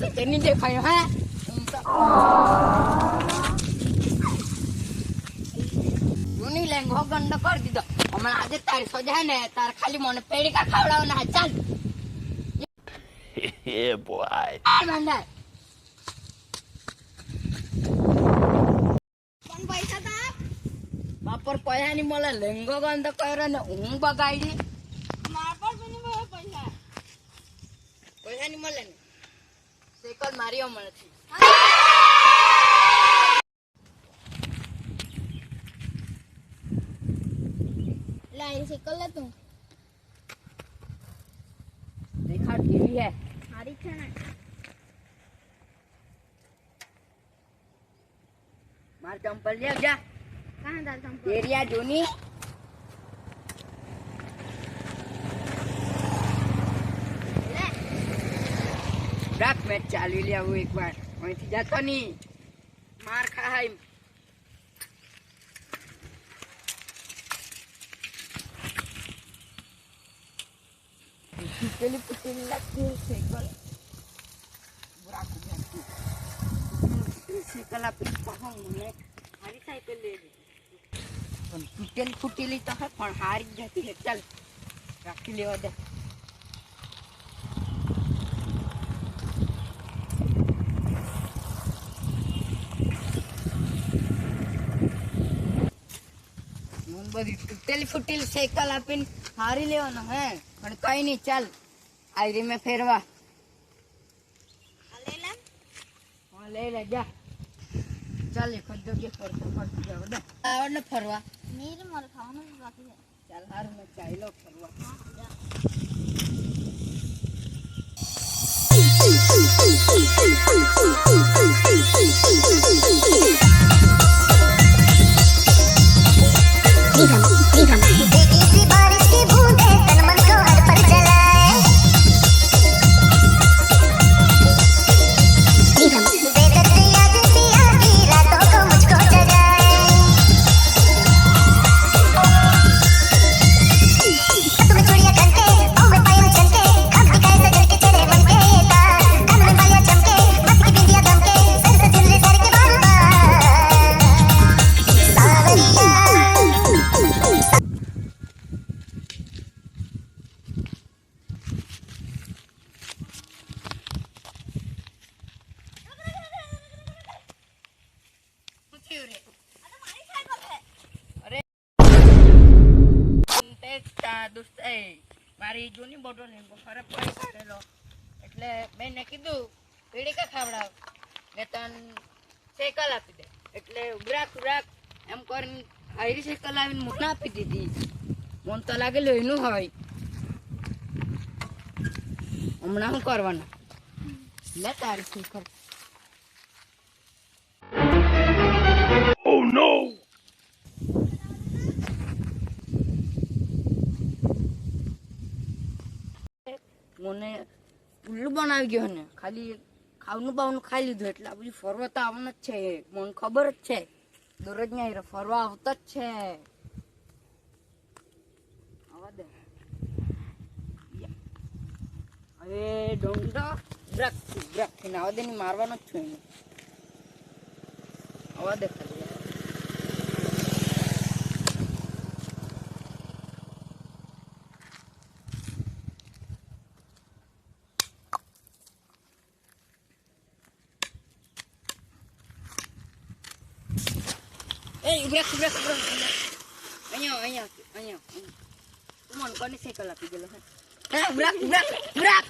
તેની દેખાય હે જૂની લેંગો ગંડો કરી દીધો હમણાં આજે તારી સોજા ને તાર ખાલી મને પેડિકા ખવડાવવાના ચાલ Yeah, boy. મંડા પણ પૈસા તો આપ. બાપર પૈસા ની મળે લેંગો ગંડો કર્યો ને હું બગાડી મારા પર પણ નહીં મળે પૈસા. પૈસા ની મળે ને સાયકલ મારીઓ મળે છે લાઈ સાયકલ લે તું. દેખાડ કેવી હે સારી છે ને. માર ચંપલ લે જા કાં તાર સંપર્ક. એરિયા જૂની લે. રાખ મેચ ચાલી લે આવું એકવાર અહીંથી જતો નહીં માર ખાય પેલી પેલી લાગતી સાયકલ સાયકલ આપી પાહો મને હારી સાયકલ લે પણ તૂટેલી તો હે પણ હારી જ જતી હે ચાલ રાખી લેવા દે બધી તૂટેલી સાયકલ આપીને હારી લેવાનો હે પણ કઈ નહીં ચાલ આયરી મેં ફેરવા આ લે લે. હા લઈ લે જા ચાલ એક જગ્યાએ ફરતો જાવ દે આવડ ને ફરવા નીર મારે ખાવાનું જ બાકી છે. ચાલ હારું મેં ચાલ્યો ફરવા મારી જૂની બોટલ લેંગો ફરક પડી કાઢેલો એટલે મેં કીધું પેડિકા ખાવડાવ ને તન સાયકલ આપી દે એટલે ઉભરાક એમ કરીને હારી સાયકલ આવીને મને આપી દીધી મને તો લાગેલું એનું હોય હમણાં શું કરવાનું લે તારી સાયકલ Oh no! મને ઉલ્લુ બનાવી ગયો ને ખાલી ખાવાનું બાવાનું ખાઈ લીધું એટલે આ બધું ફરવા તો આવવાનું જ છે મને ખબર જ છે દરરોજ ત્યાં ફરવા આવતા જ છે આવા દે હવે ડોંગો બ્રેક થઈને આવા દે ની મારવાનો જ છું એને આવા દે ખાલી અહીંયા તું મને કોની સાયકલ આપી ગયેલો હે બ્રેક